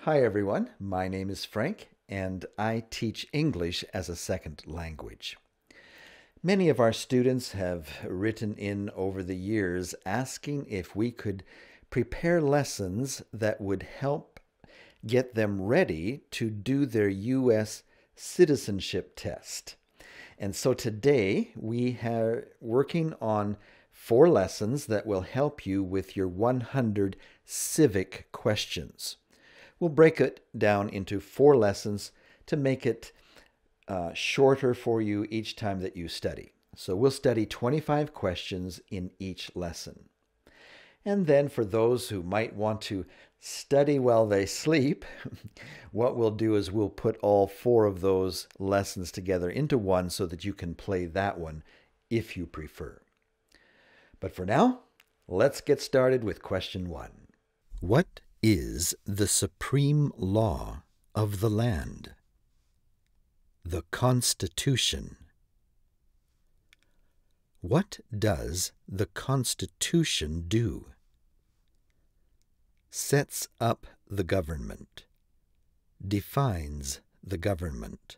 Hi everyone, my name is Frank and I teach English as a second language. Many of our students have written in over the years asking if we could prepare lessons that would help get them ready to do their U.S. citizenship test. And so today we are working on 4 lessons that will help you with your 100 Civic questions. We'll break it down into 4 lessons to make it shorter for you each time that you study. So we'll study 25 questions in each lesson. And then for those who might want to study while they sleep, what we'll do is we'll put all 4 of those lessons together into one so that you can play that one if you prefer. But for now, let's get started with question 1. What is the supreme law of the land? The Constitution. What does the Constitution do? Sets up the government, defines the government,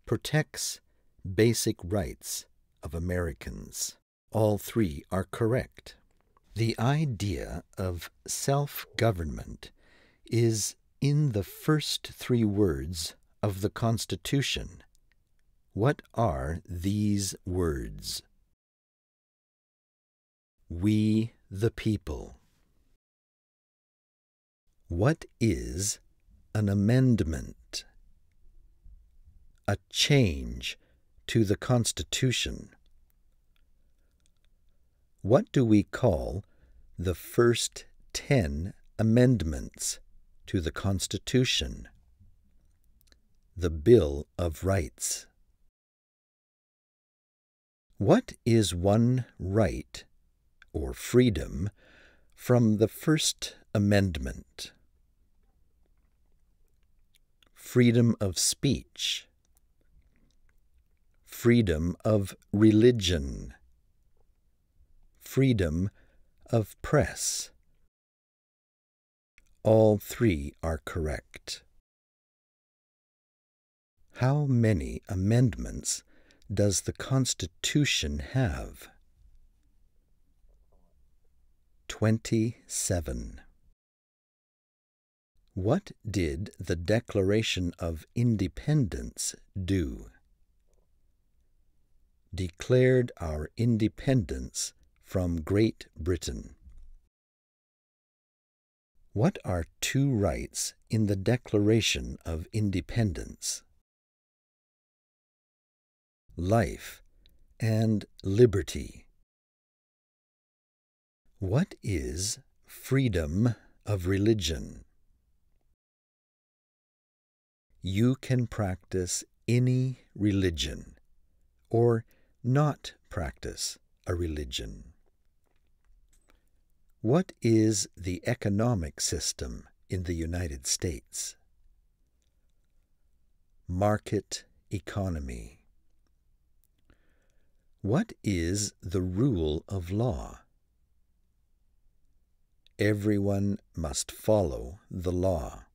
protects basic rights of Americans. All 3 are correct. The idea of self-government is in the first 3 words of the Constitution. What are these words? We the people. What is an amendment? A change to the Constitution. What do we call the first 10 amendments to the Constitution? The Bill of Rights. What is one right or freedom from the First Amendment? Freedom of speech. Freedom of religion. Freedom of press. All 3 are correct. How many amendments does the Constitution have? 27. What did the Declaration of Independence do? Declared our independence from Great Britain. What are 2 rights in the Declaration of Independence? Life and liberty. What is freedom of religion? You can practice any religion or not practice a religion. What is the economic system in the United States? Market economy. What is the rule of law? Everyone must follow the law.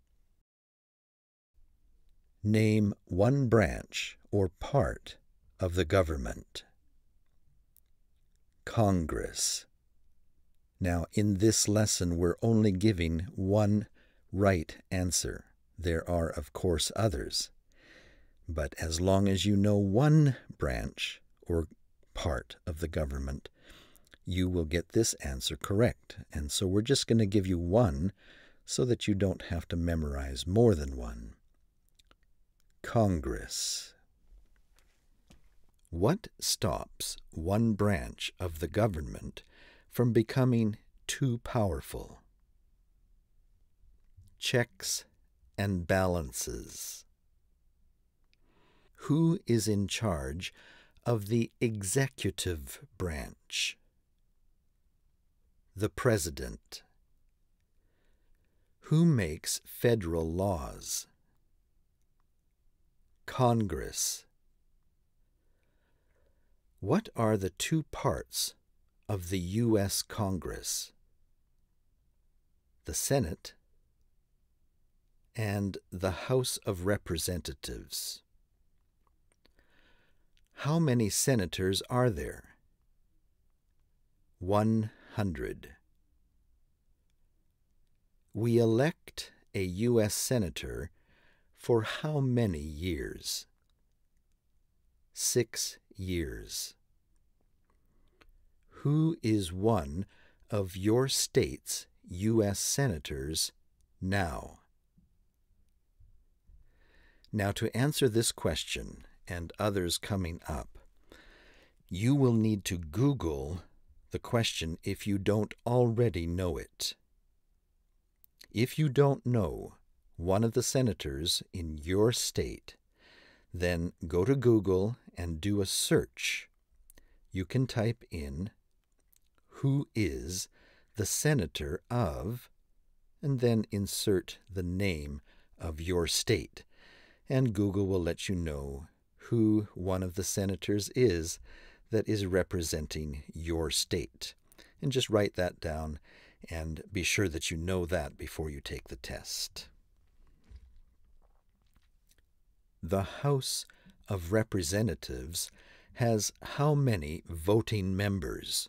Name one branch or part of the government. Congress. Now, in this lesson, we're only giving one right answer. There are, of course, others. But as long as you know one branch or part of the government, you will get this answer correct. And so we're just going to give you one so that you don't have to memorize more than one. Congress. What stops one branch of the government from becoming too powerful? Checks and balances. Who is in charge of the executive branch? The President. Who makes federal laws? Congress. What are the 2 parts of the U.S. Congress? The Senate and the House of Representatives. How many senators are there? 100. We elect a U.S. senator for how many years? 6 years. Who is one of your state's U.S. senators now? Now, to answer this question and others coming up, you will need to Google the question if you don't already know it. If you don't know one of the senators in your state, then go to Google and do a search. You can type in, "Who is the senator of," and then insert the name of your state. And Google will let you know who one of the senators is that is representing your state. And just write that down and be sure that you know that before you take the test. The House of Representatives has how many voting members?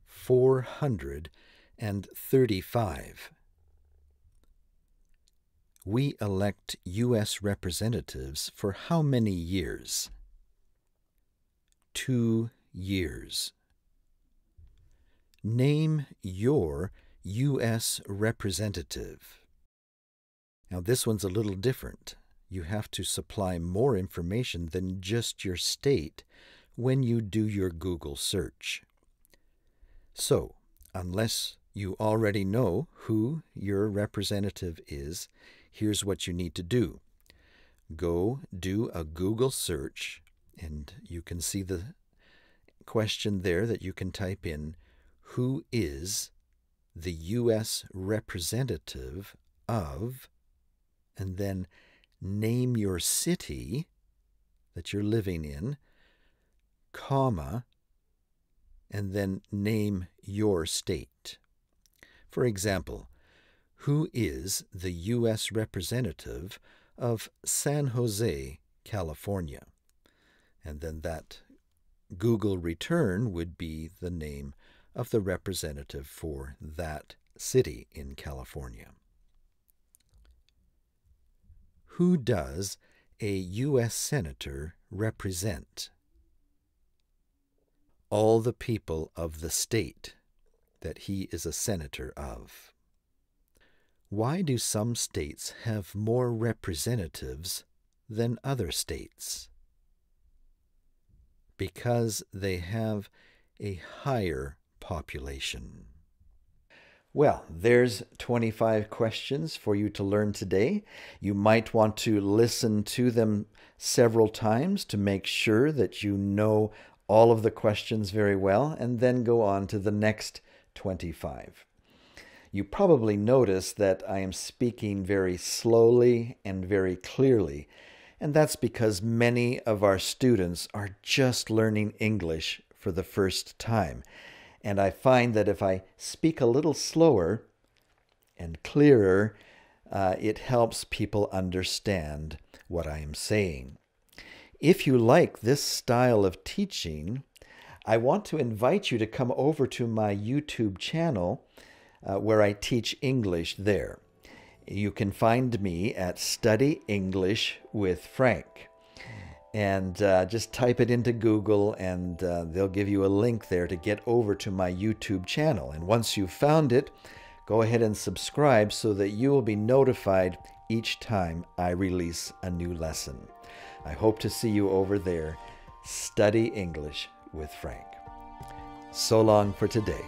435. We elect U.S. representatives for how many years? 2 years. Name your U.S. representative. Now, this one's a little different. You have to supply more information than just your state when you do your Google search. So, unless you already know who your representative is, here's what you need to do. Go do a Google search, and you can see the question there that you can type in, "Who is the U.S. representative of," and then name your city that you're living in, comma, and then name your state. For example, who is the U.S. representative of San Jose, California? And then that Google return would be the name of the representative for that city in California. Who does a U.S. senator represent? All the people of the state that he is a senator of. Why do some states have more representatives than other states? Because they have a higher population. Well, there's 25 questions for you to learn today. You might want to listen to them several times to make sure that you know all of the questions very well, and then go on to the next 25. You probably notice that I am speaking very slowly and very clearly, and that's because many of our students are just learning English for the first time. And I find that if I speak a little slower and clearer, it helps people understand what I am saying. If you like this style of teaching, I want to invite you to come over to my YouTube channel where I teach English there. You can find me at Study English with Frank. And just type it into Google, and they'll give you a link there to get over to my YouTube channel. And once you've found it, go ahead and subscribe so that you will be notified each time I release a new lesson. I hope to see you over there. Study English with Frank. So long for today.